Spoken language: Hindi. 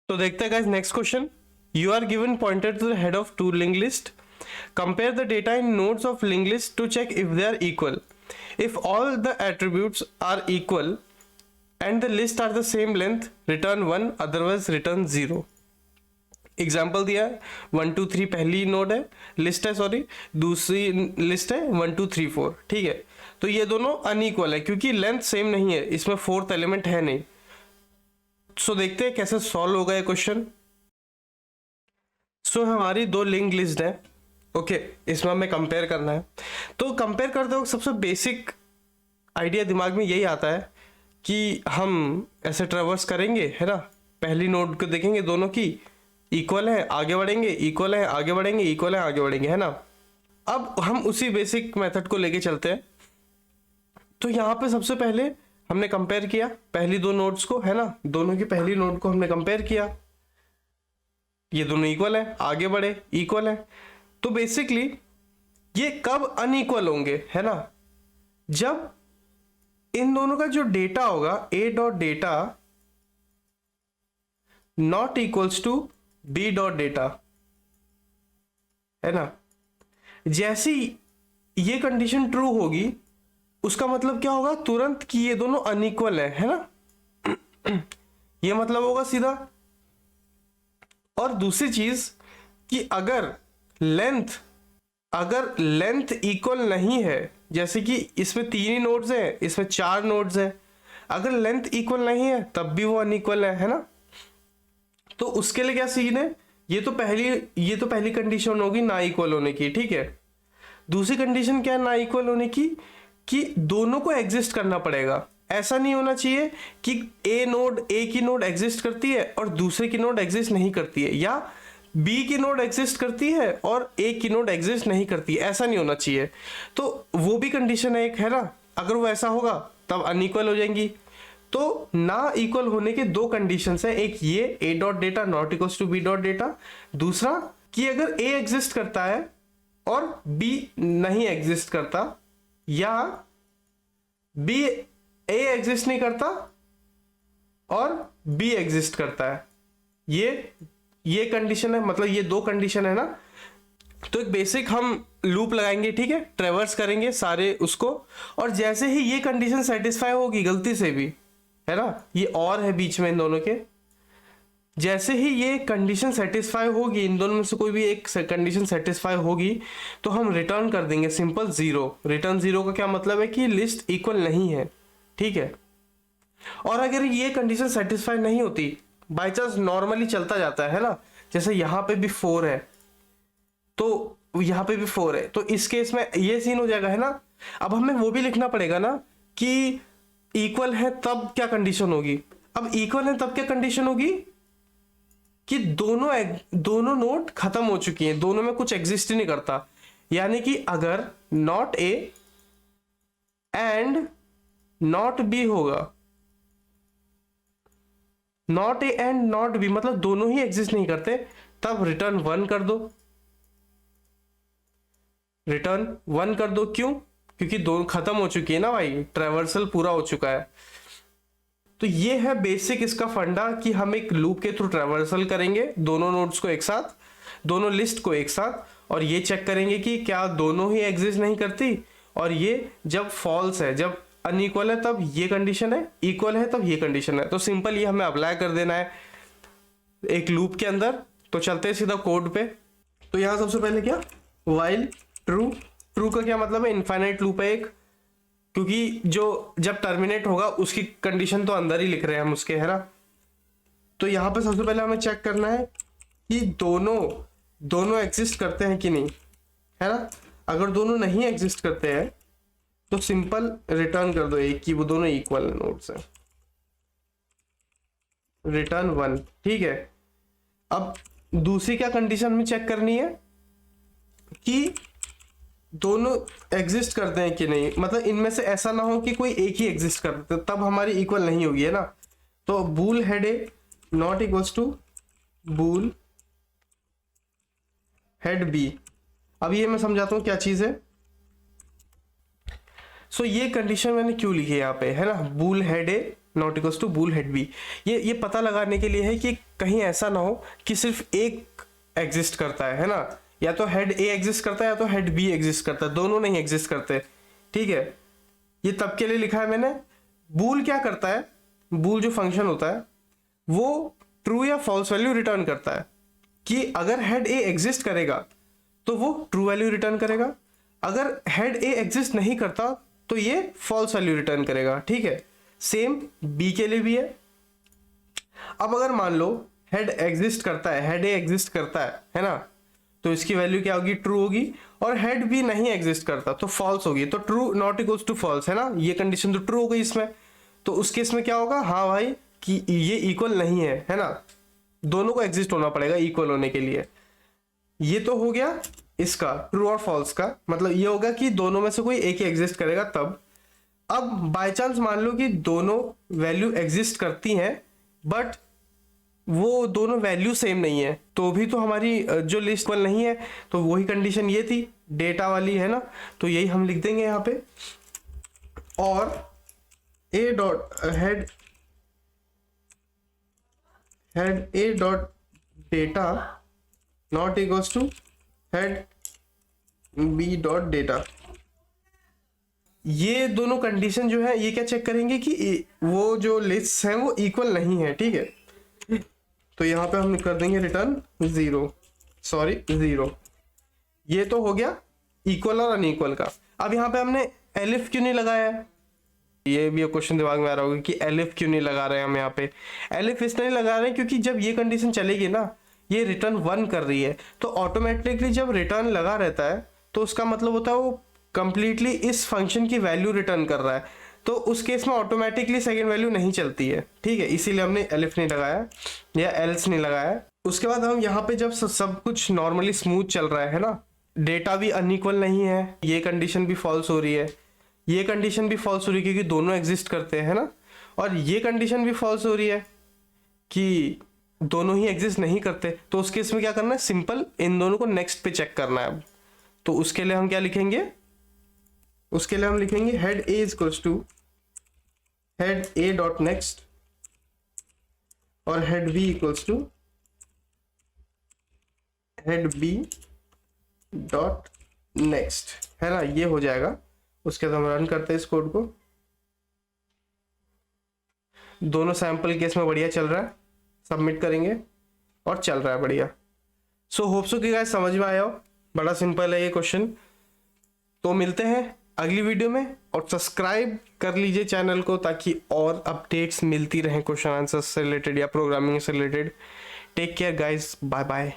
तो देखते हैं guys next question. You are given pointer to the head of two link list. Compare the data in nodes of link list to check if they are equal. If all the attributes are equal and the list are the same length, return 1, otherwise return 0। Example दिया है 1 2 3 पहली नोड है, लिस्ट है, सॉरी दूसरी लिस्ट है 1 2 3 4। ठीक है, तो ये दोनों अनइक्वल है क्योंकि लेंथ सेम नहीं है, इसमें फोर्थ एलिमेंट है नहीं। सो देखते हैं कैसे सॉल्व होगा ये क्वेश्चन। सो हमारी दो लिंक लिस्ट है, ओके, इसमें हमें कंपेयर करना है। तो कंपेयर करते वक्त सबसे बेसिक आइडिया दिमाग में यही आता है कि हम ऐसे ट्रेवर्स करेंगे, है ना। पहली नोड को देखेंगे, दोनों की इक्वल है, आगे बढ़ेंगे, इक्वल है, आगे बढ़ेंगे, इक्वल है, आगे बढ़ेंगे, है ना। अब हम उसी बेसिक मेथड को लेके चलते हैं। तो यहाँ पे सबसे पहले हमने कंपेयर किया पहली दो नोड्स को, है ना। दोनों की पहली नोड को हमने कंपेयर किया, ये दोनों इक्वल है, आगे बढ़े, इक्वल है। तो बेसिकली ये कब अनइक्वल होंगे, है ना, जब इन दोनों का जो डेटा होगा a dot data not equals to b dot data, है ना। जैसी ये कंडीशन ट्रू होगी उसका मतलब क्या होगा, तुरंत कि ये दोनों अनइक्वल है ना। ये मतलब होगा सीधा। और दूसरी चीज कि अगर लेंथ इक्वल नहीं है, जैसे कि इसमें 3 ही नोड्स हैं, इसमें 4 नोड्स हैं, अगर लेंथ इक्वल नहीं है तब भी वो अनइक्वल है ना। तो उसके लिए क्या सीन है, ये तो पहली कंडीशन होगी ना इक्वल होने की, ठीक है। दूसरी कंडीशन क्या है ना इक्वल होने की, कि दोनों को एग्जिस्ट करना पड़ेगा। ऐसा नहीं होना चाहिए कि ए की नोड एग्जिस्ट करती है और दूसरे की नोड एग्जिस्ट नहीं करती है, या बी की नोड एग्जिस्ट करती है और ए की नोड एग्जिस्ट नहीं करती है, ऐसा नहीं होना चाहिए। तो वो भी कंडीशन है एक, है ना। अगर वो ऐसा होगा तब अनइक्वल हो जाएंगी। तो ना इक्वल होने के दो कंडीशंस है, एक ये a dot data not equals to b dot data, दूसरा कि अगर a एग्जिस्ट करता है और b नहीं एग्जिस्ट करता, या b a एग्जिस्ट नहीं करता और b एग्जिस्ट करता है, ये कंडीशन है, मतलब ये दो कंडीशन है ना। तो एक बेसिक हम लूप लगाएंगे, ठीक है, ट्रेवर्स करेंगे सारे उसको, और जैसे ही ये कंडीशन सेटिस्फाई होगी गलती से भी, है ना, ये और है बीच में इन दोनों के, जैसे ही ये कंडीशन सेटिस्फाई होगी, इन दोनों में से कोई भी एक कंडीशन सेटिस्फाई होगी, तो हम रिटर्न कर देंगे सिंपल 0। रिटर्न 0 का क्या मतलब है कि लिस्ट इक्वल नहीं है, ठीक है। और अगर ये कंडीशन सेटिस्फाई नहीं होती, बाई चांस नॉर्मली चलता जाता है ना, जैसे यहाँ पे भी 4 है तो यहाँ पे भी 4 है, तो इस केस में ये सीन हो जाएगा, है ना। अब हमें वो भी लिखना पड़ेगा ना कि इक्वल है तब क्या कंडीशन होगी। अब इक्वल है तब क्या कंडीशन होगी कि दोनों नोड खत्म हो चुकी हैं, दोनों में कुछ एग्जिस्ट ही नहीं करता। यानी कि अगर not A and not B होगा, not A and not B मतलब दोनों ही एग्जिस्ट नहीं करते, तब रिटर्न 1 कर दो। रिटर्न 1 कर दो, क्यों, क्योंकि दोनों खत्म हो चुकी है ना भाई, ट्रेवर्सल पूरा हो चुका है। तो ये है बेसिक इसका फंडा कि हम एक लूप के थ्रू ट्रेवर्सल करेंगे दोनों नोड्स को एक साथ, दोनों लिस्ट को एक साथ, और ये चेक करेंगे कि क्या दोनों ही एग्जिस्ट नहीं करती, और ये जब फॉल्स है, जब अनइक्वल है तब ये कंडीशन है, इक्वल है तब ये कंडीशन है। तो सिंपल ये हमें अप्लाई कर देना है एक लूप के अंदर। तो चलते हैं सीधा कोड पे। तो यहां सबसे पहले क्या, व्हाइल ट्रू। ट्रू का क्या मतलब है, इनफाइनाइट लूप है एक, क्योंकि जो जब टर्मिनेट होगा उसकी कंडीशन तो अंदर ही लिख रहे हैं हम उसके, है ना। तो यहाँ पे सबसे पहले हमें चेक करना है कि दोनों एग्जिस्ट करते हैं कि नहीं, है ना। अगर दोनों नहीं एग्जिस्ट करते हैं तो सिंपल रिटर्न कर दो एक कि वो दोनों इक्वल नोड्स हैं, रिटर्न 1, ठीक है। अब दूसरी क्या कंडीशन में चेक करनी है कि दोनों एग्जिस्ट करते हैं कि नहीं, मतलब इनमें से ऐसा ना हो कि कोई एक ही एग्जिस्ट करते, तब हमारी इक्वल नहीं होगी, है ना। तो bool head A not equals to bool head B. अब ये मैं समझाता हूं क्या चीज है। सो ये कंडीशन मैंने क्यों लिखी है यहाँ पे, है ना, bool head A not equals to bool head B. ये पता लगाने के लिए है कि कहीं ऐसा ना हो कि सिर्फ एक एग्जिस्ट करता है ना, या तो हेड ए एग्जिस्ट करता है या तो हेड बी एग्जिस्ट करता है, दोनों नहीं एग्जिस्ट करते। ठीक है, ये तब के लिए लिखा है मैंने। बूल क्या करता है, बूल जो फंक्शन होता है वो ट्रू या फॉल्स वैल्यू रिटर्न करता है कि अगर हेड ए एग्जिस्ट करेगा तो वो ट्रू वैल्यू रिटर्न करेगा, अगर हेड ए एग्जिस्ट नहीं करता तो ये फॉल्स वैल्यू रिटर्न करेगा। ठीक है, सेम बी के लिए भी है। अब अगर मान लो हेड एग्जिस्ट करता है, हेड ए एग्जिस्ट करता है ना, तो इसकी वैल्यू क्या होगी, ट्रू होगी, और हेड बी नहीं एग्जिस्ट करता तो फॉल्स होगी। तो true not equals to false है ना, ये कंडीशन तो ट्रू हो गई इसमें। तो उस केस में क्या होगा, हाँ भाई कि ये इक्वल नहीं है ना, दोनों को एग्जिस्ट होना पड़ेगा इक्वल होने के लिए। ये तो हो गया इसका ट्रू और फॉल्स का, मतलब ये होगा कि दोनों में से कोई एक ही एग्जिस्ट करेगा तब। अब बाय चांस मान लो कि दोनों वैल्यू एग्जिस्ट करती हैं बट वो दोनों वैल्यू सेम नहीं है, तो भी तो हमारी जो लिस्ट इक्वल नहीं है। तो वही कंडीशन ये थी डेटा वाली है ना, तो यही हम लिख देंगे यहाँ पे। और A dot head A dot data not equals to head B dot data. ये दोनों कंडीशन जो है ये क्या चेक करेंगे कि वो जो लिस्ट हैं वो इक्वल नहीं है। ठीक है, तो यहाँ पे हम कर देंगे रिटर्न 0। ये तो हो गया इक्वल और अनइक्वल का। अब यहाँ पे हमने एलिफ क्यों नहीं लगाया है, ये भी क्वेश्चन दिमाग में आ रहा होगा कि एलिफ क्यों नहीं लगा रहे हैं हम यहाँ पे। एलिफ इसलिए नहीं लगा रहे हैं क्योंकि जब ये कंडीशन चलेगी ना, ये रिटर्न 1 कर रही है, तो ऑटोमेटिकली जब रिटर्न लगा रहता है तो उसका मतलब होता है वो कंप्लीटली इस फंक्शन की वैल्यू रिटर्न कर रहा है, तो उस केस में ऑटोमेटिकली सेकंड वैल्यू नहीं चलती है। ठीक है, इसीलिए हमने एलिफ नहीं लगाया या एल्स नहीं लगाया। उसके बाद हम यहाँ पे जब सब कुछ नॉर्मली स्मूथ चल रहा है ना, डेटा भी अनइक्वल नहीं है, ये कंडीशन भी फॉल्स हो रही है, ये कंडीशन भी फॉल्स हो रही है क्योंकि दोनों एग्जिस्ट करते हैं ना, और ये कंडीशन भी फॉल्स हो रही है कि दोनों ही एग्जिस्ट नहीं करते, तो उस केस में क्या करना है, सिंपल इन दोनों को नेक्स्ट पे चेक करना है। तो उसके लिए हम क्या लिखेंगे, उसके लिए हम लिखेंगे head A is equals to head A dot next और head B equals to head B dot next, है ना, ये हो जाएगा। उसके बाद हम रन करते हैं इस कोड को। दोनों सैंपल केस में बढ़िया चल रहा है, सबमिट करेंगे और चल रहा है बढ़िया। सो होप सो कि गाइस समझ में आया हो, बड़ा सिंपल है ये क्वेश्चन। तो मिलते हैं अगली वीडियो में, और सब्सक्राइब कर लीजिए चैनल को ताकि और अपडेट्स मिलती रहें क्वेश्चन आंसर से रिलेटेड या प्रोग्रामिंग से related. Take care guys, bye bye.